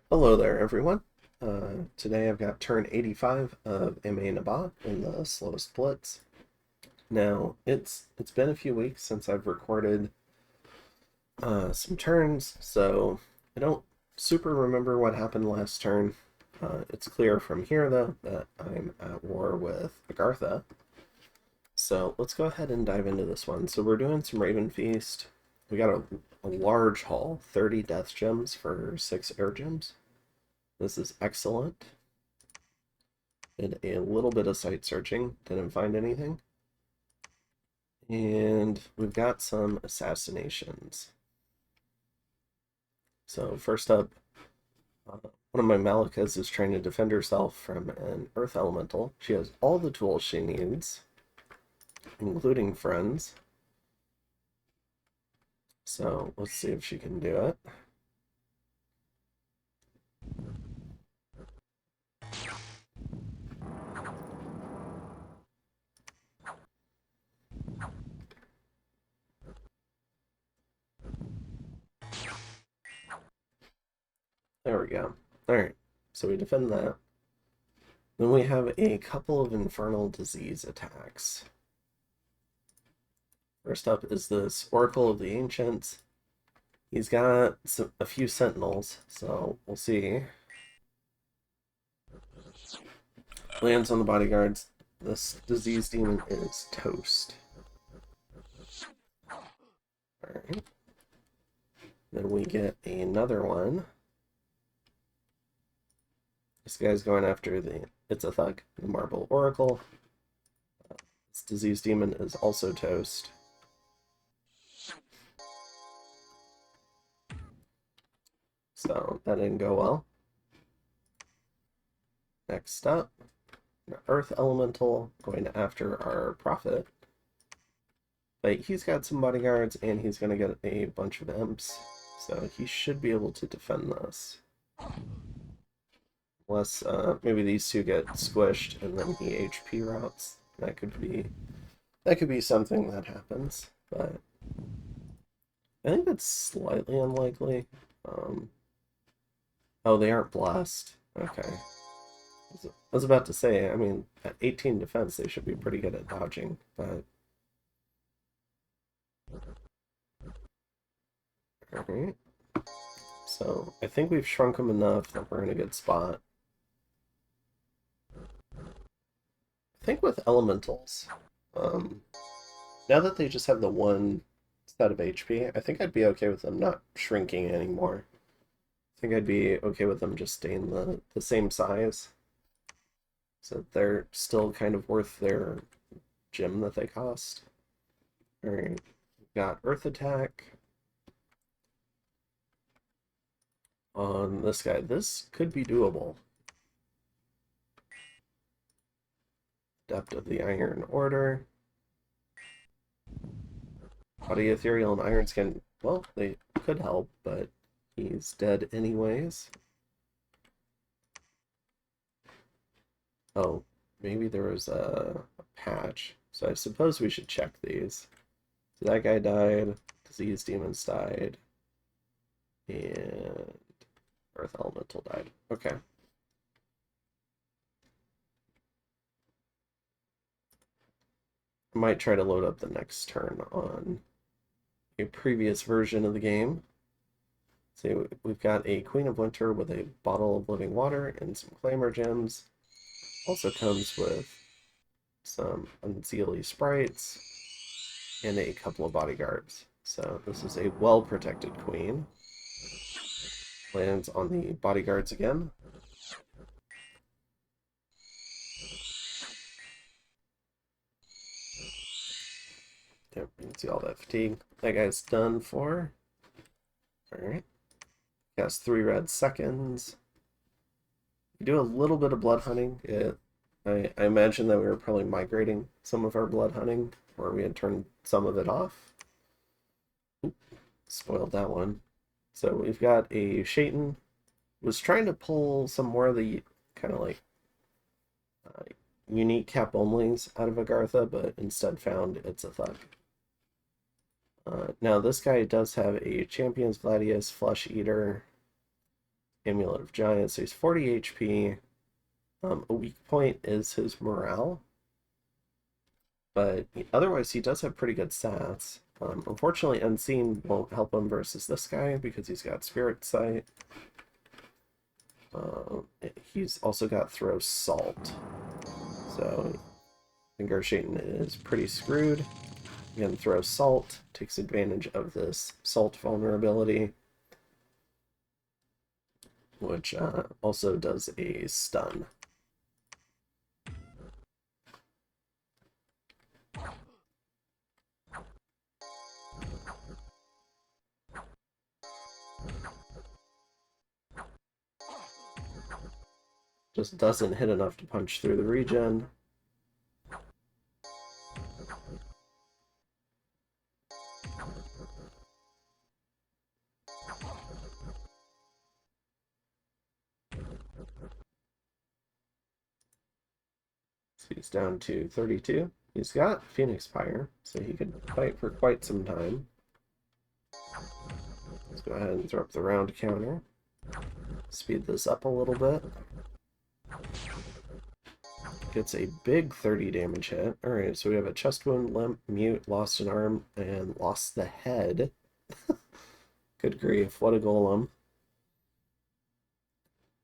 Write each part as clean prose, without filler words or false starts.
Hello there, everyone. Today I've got turn 85 of MA Nabat in the Slowest Blitz. Now, it's been a few weeks since I've recorded some turns, so I don't super remember what happened last turn. It's clear from here, though, that I'm at war with Agartha. So let's go ahead and dive into this one. So we're doing some Raven Feast. We got a large haul, 30 death gems for 6 air gems. This is excellent. Did a little bit of site searching, didn't find anything. And we've got some assassinations. So first up, one of my Malikas is trying to defend herself from an Earth Elemental. She has all the tools she needs, including friends. So let's see if she can do it. There we go. Alright, so we defend that. Then we have a couple of Infernal Disease attacks. First up is this Oracle of the Ancients. He's got a few Sentinels, so we'll see. Lands on the bodyguards. This disease demon is toast. Alright. Then we get another one. This guy's going after it's a thug, the Marble Oracle. This disease demon is also toast. So that didn't go well. Next up, an Earth Elemental going after our Prophet. But he's got some bodyguards and he's going to get a bunch of imps. So he should be able to defend this. Unless maybe these two get squished and then he HP routes. That could be something that happens, but I think that's slightly unlikely. Oh, they aren't blessed. Okay. I was about to say, I mean, at 18 defense, they should be pretty good at dodging, but... Alright. So, I think we've shrunk them enough that we're in a good spot. I think with elementals, now that they just have the one set of HP, I think I'd be okay with them not shrinking anymore. I think I'd be okay with them just staying the same size. So they're still kind of worth their gem that they cost. Alright, got Earth Attack on this guy. This could be doable. Adept of the Iron Order. Body Ethereal and Iron Skin, well, they could help, but he's dead anyways. Oh, maybe there was a patch. So I suppose we should check these. So that guy died, Disease Demons died, and Earth Elemental died. Okay. I might try to load up the next turn on a previous version of the game. So we've got a Queen of Winter with a bottle of living water and some Claymore gems. Also comes with some Unseelie sprites and a couple of bodyguards. So this is a well-protected queen. Lands on the bodyguards again. Yep, you can see all that fatigue. That guy's done for. Alright. Has 3 red seconds. We do a little bit of blood hunting. I imagine that we were probably migrating some of our blood hunting, or we had turned some of it off. Oop, spoiled that one. So we've got a Shaitan. Was trying to pull some more of the kind of like unique cap onlys out of Agartha, but instead found it's a thug. Now this guy does have a Champion's Gladius, Flesh Eater, Amulet of Giants, so he's 40 HP. A weak point is his morale, but otherwise he does have pretty good stats. Unfortunately, Unseen won't help him versus this guy because he's got Spirit Sight. He's also got Throw Salt, so Negotiating is pretty screwed. Again, Throw Salt takes advantage of this Salt vulnerability, which also does a stun. Just doesn't hit enough to punch through the regen. So he's down to 32. He's got Phoenix Pyre, so he could fight for quite some time. Let's go ahead and throw up the round counter. Speed this up a little bit. Gets a big 30 damage hit. Alright, so we have a chest wound, limp, mute, lost an arm, and lost the head. Good grief, what a golem.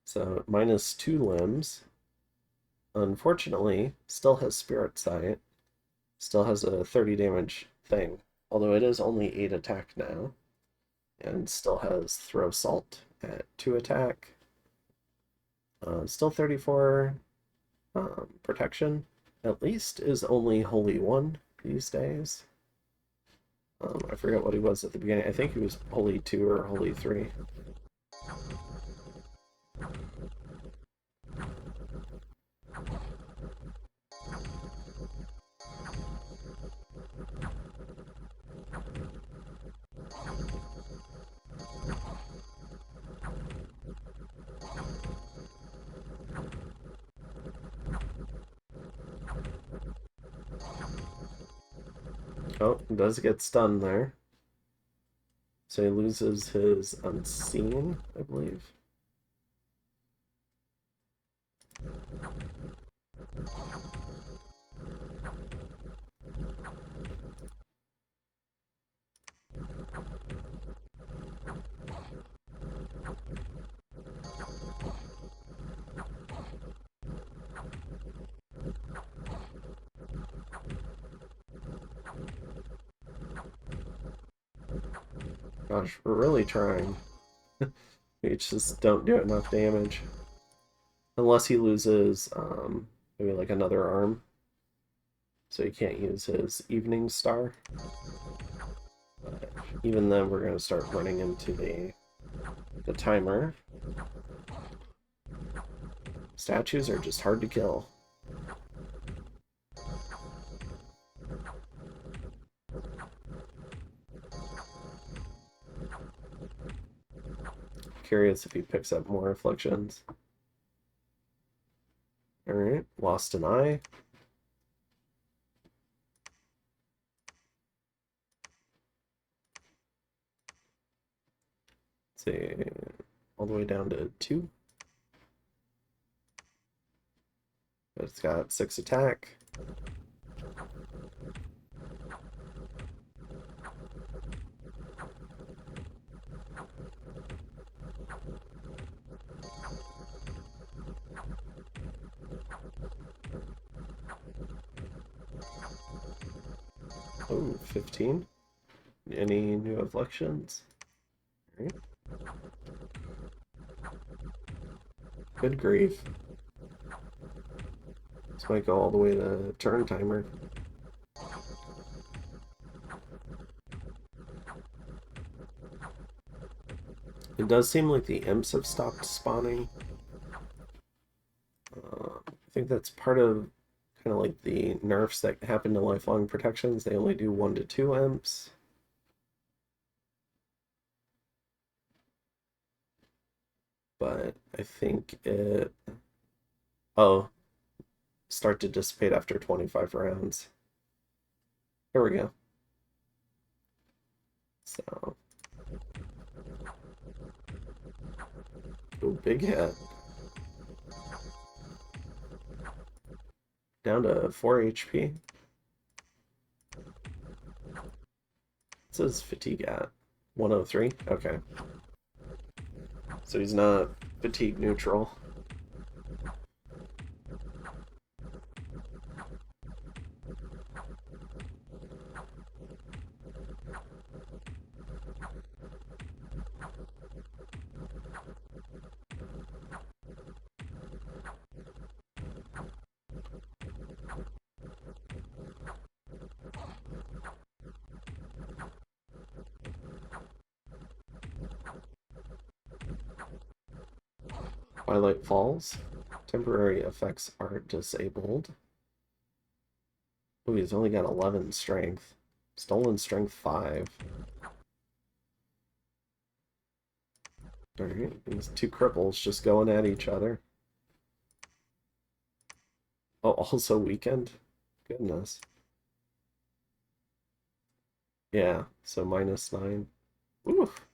So, minus 2 limbs. Unfortunately, still has Spirit Sight. Still has a 30 damage thing. Although it is only 8 attack now. And still has Throw Salt at 2 attack. Still 34 protection. At least is only Holy 1 these days. I forget what he was at the beginning. I think he was Holy 2 or Holy 3. Oh, he does get stunned there. So he loses his Unseen, I believe. Gosh, we're really trying. We just don't do enough damage. Unless he loses, maybe like another arm. So he can't use his Evening Star. But even then, we're going to start running into the timer. Statues are just hard to kill. Curious if he picks up more afflictions. Alright, lost an eye. Let's see, all the way down to 2. But it's got 6 attack. Oh, 15. Any new afflictions? All right. Good grief. This might go all the way to turn timer. It does seem like the imps have stopped spawning. I think that's part of kind of like the nerfs that happen to lifelong protections. They only do 1 to 2 imps. But I think it... Oh, start to dissipate after 25 rounds. Here we go. So... Ooh, big hit. Down to 4 HP. It says fatigue at 103. Okay. So he's not fatigue neutral. Twilight Falls. Temporary effects are disabled. Oh, he's only got 11 strength. Stolen strength 5. Alright, these two cripples just going at each other. Oh, also weakened? Goodness. Yeah, so -9. Oof.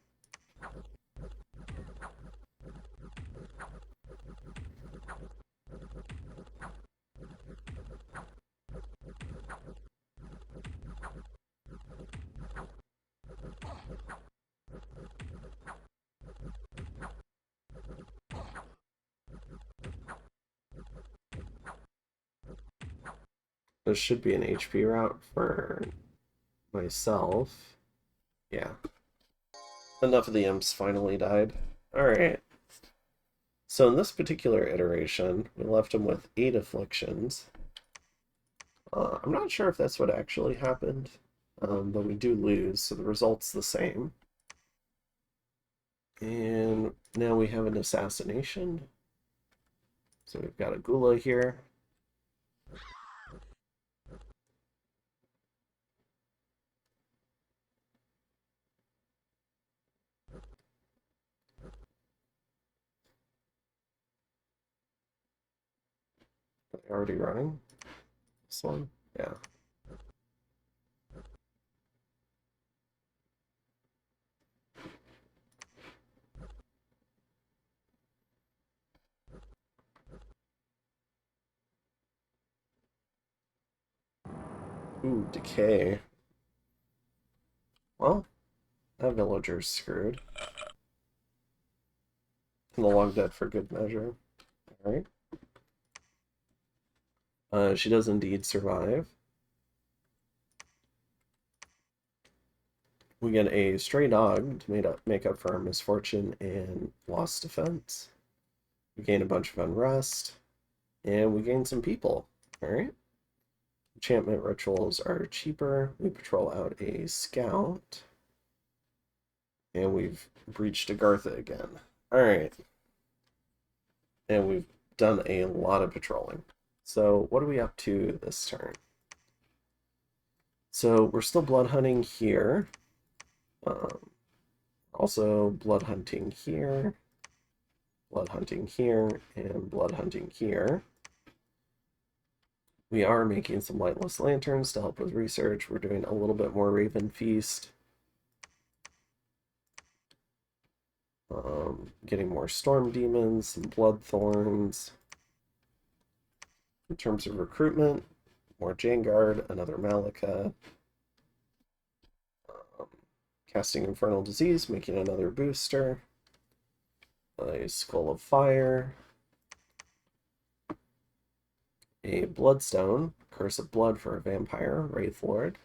There should be an HP route for myself. Yeah. Enough of the imps finally died. Alright. So in this particular iteration, we left him with 8 afflictions. I'm not sure if that's what actually happened, but we do lose, so the result's the same. And now we have an assassination. So we've got a Gula here. Are they already running? This one? Yeah. Ooh, decay. Well, that villager's screwed. And the long dead for good measure. Alright. She does indeed survive. We get a stray dog to make up for our misfortune and lost defense. We gain a bunch of unrest. And we gain some people. Alright. Enchantment rituals are cheaper. We patrol out a scout. And we've breached Agartha again. Alright. And we've done a lot of patrolling. So what are we up to this turn? So we're still blood hunting here. Also blood hunting here. Blood hunting here. And blood hunting here. We are making some lightless lanterns to help with research. We're doing a little bit more Raven Feast. Getting more Storm Demons, some Blood Thorns. In terms of recruitment, more Janguard, another Malika. Casting Infernal Disease, making another booster. A Skull of Fire. A Bloodstone, Curse of Blood for a Vampire, Wraith Lord.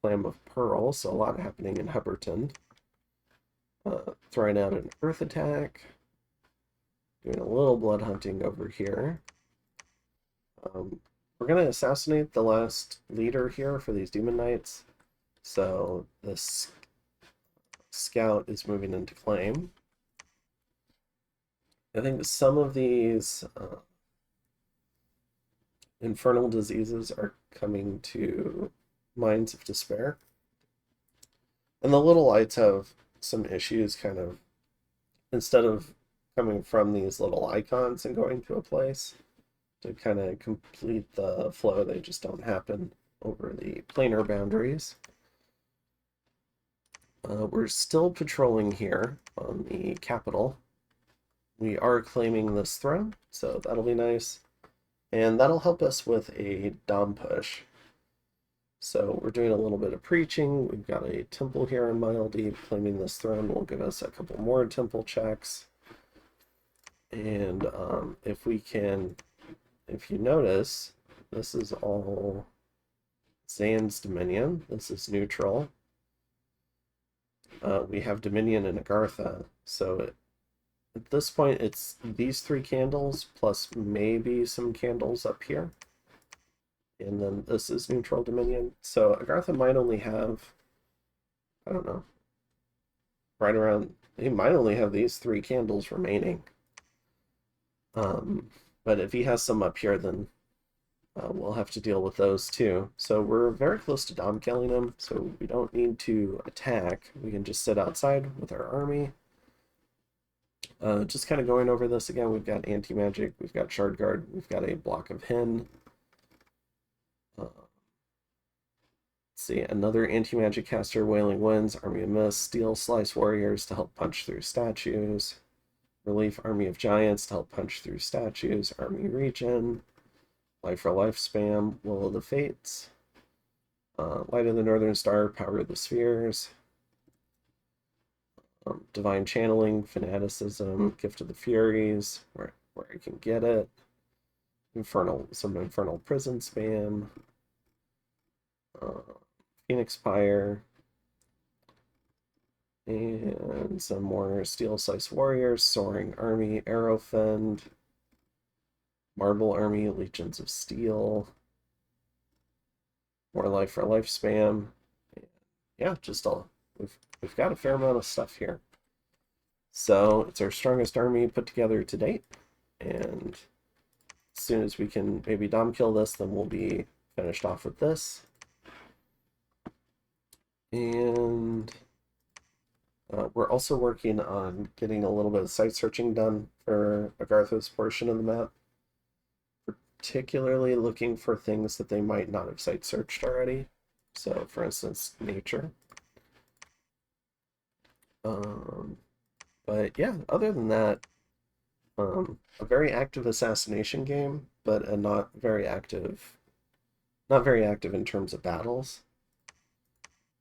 Clam of Pearl, so a lot happening in Hubberton. Throwing out an Earth Attack. Doing a little blood hunting over here. We're going to assassinate the last leader here for these Demon Knights. So this scout is moving into claim. I think some of these infernal diseases are coming to Mines of Despair. And the little lights have some issues kind of, instead of coming from these little icons and going to a place to kind of complete the flow, they just don't happen over the planar boundaries. We're still patrolling here on the capital. we are claiming this throne, so that'll be nice. And that'll help us with a dom push. So we're doing a little bit of preaching. We've got a temple here in Mile Deep. Claiming this throne will give us a couple more temple checks. And if we can, if you notice, this is all Zan's Dominion. This is neutral. We have Dominion in Agartha. So at this point, it's these 3 candles plus maybe some candles up here. And then this is neutral Dominion. So Agartha might only have, I don't know, right around, he might only have these 3 candles remaining. But if he has some up here, then we'll have to deal with those too. So we're very close to dom killing him, so we don't need to attack. We can just sit outside with our army. Just kind of going over this again, we've got anti-magic, we've got shard guard, we've got a block of Hin. Let's see, another anti-magic caster, Wailing Winds, Army of Mist, Steel Slice Warriors to help punch through statues. Relief, Army of Giants to help punch through statues. Army Regen. Life for Life spam. Will of the Fates. Light of the Northern Star, Power of the Spheres. Divine Channeling, Fanaticism, Gift of the Furies, where I can get it. Some Infernal Prison spam. Phoenix Pyre. And some more Steel Slice Warriors, Soaring Army, Arrowfend, Marble Army, Legions of Steel, more Life for Life spam. Yeah, just all we've got a fair amount of stuff here. So it's our strongest army put together to date, and as soon as we can maybe dom kill this, then we'll be finished off with this. And we're also working on getting a little bit of site searching done for Agartha's portion of the map, particularly looking for things that they might not have site searched already. So, for instance, nature. But yeah, other than that, a very active assassination game, but a not very active in terms of battles.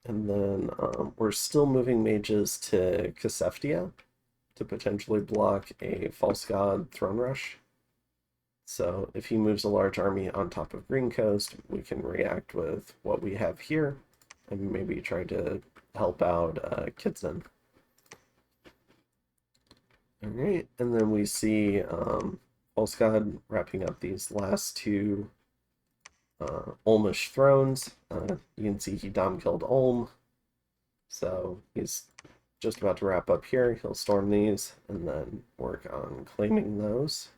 And then we're still moving mages to Kaseftia to potentially block a False God Throne Rush. So if he moves a large army on top of Green Coast, we can react with what we have here and maybe try to help out Kitsen. Alright, and then we see False God wrapping up these last 2 Olmish thrones. You can see he dom killed Olm, so he's just about to wrap up here. He'll storm these and then work on claiming those.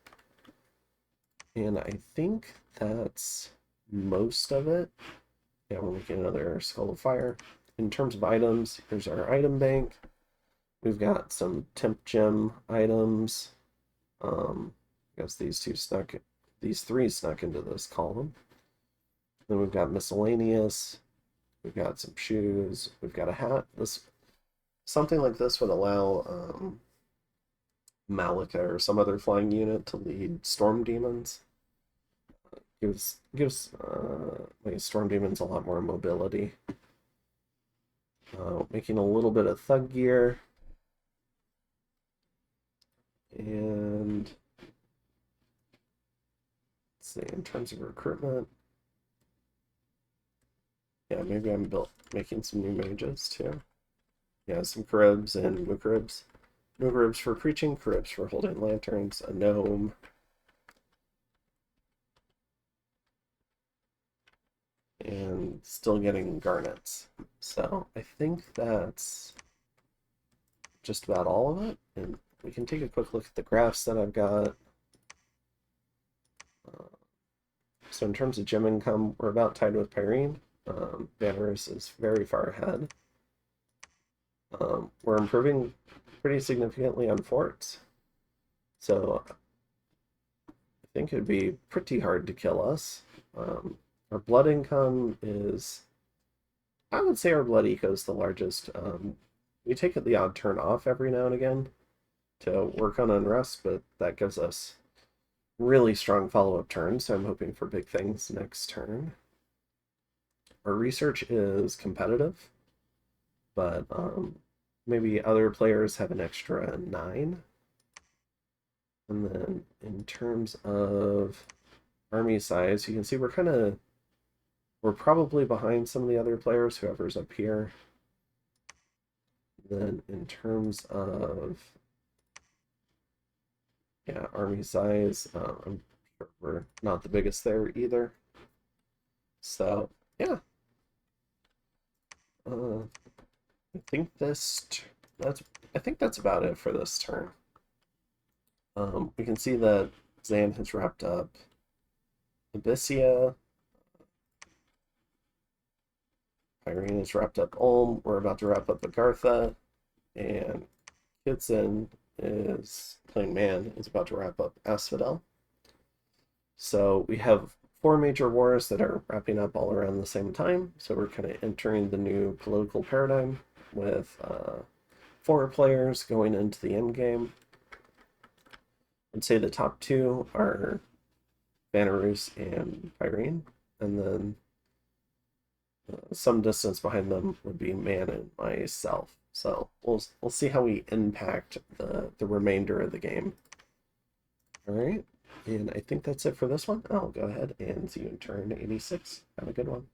And I think that's most of it. Yeah, we'll make another Skull of Fire. In terms of items, here's our item bank. We've got some temp gem items. I guess these 3 snuck into this column. Then we've got miscellaneous. We've got some shoes. We've got a hat. Something like this would allow Malika or some other flying unit to lead storm demons. Gives storm demons a lot more mobility. Making a little bit of thug gear. And let's see, in terms of recruitment. Yeah, maybe I'm making some new mages too. Yeah, some Caribs and Mukaribs. Mukaribs for preaching, Caribs for holding lanterns, a gnome. And still getting garnets. So I think that's just about all of it. And we can take a quick look at the graphs that I've got. So in terms of gem income, we're about tied with Pyrene. Vanarus is very far ahead. We're improving pretty significantly on forts. So I think it'd be pretty hard to kill us. Our blood income is, I would say our blood eco is the largest. We take the odd turn off every now and again, to work on Unrest, but that gives us really strong follow-up turns, so I'm hoping for big things next turn. Our research is competitive, but maybe other players have an extra 9. And then in terms of army size, you can see we're probably behind some of the other players, whoever's up here. Then in terms of army size, I'm sure we're not the biggest there either. So yeah, I think that's about it for this turn. We can see that Zan has wrapped up Abyssia. Irene has wrapped up Ulm. We're about to wrap up Agartha. And Kitson is playing Man, is about to wrap up Asphodel. So we have 4 major wars that are wrapping up all around the same time. So we're kind of entering the new political paradigm with 4 players going into the end game. I'd say the top 2 are Vanarus and Irene, and then some distance behind them would be Man and myself. So we'll see how we impact the remainder of the game. All right, and I think that's it for this one. I'll go ahead and see you in turn 86. Have a good one.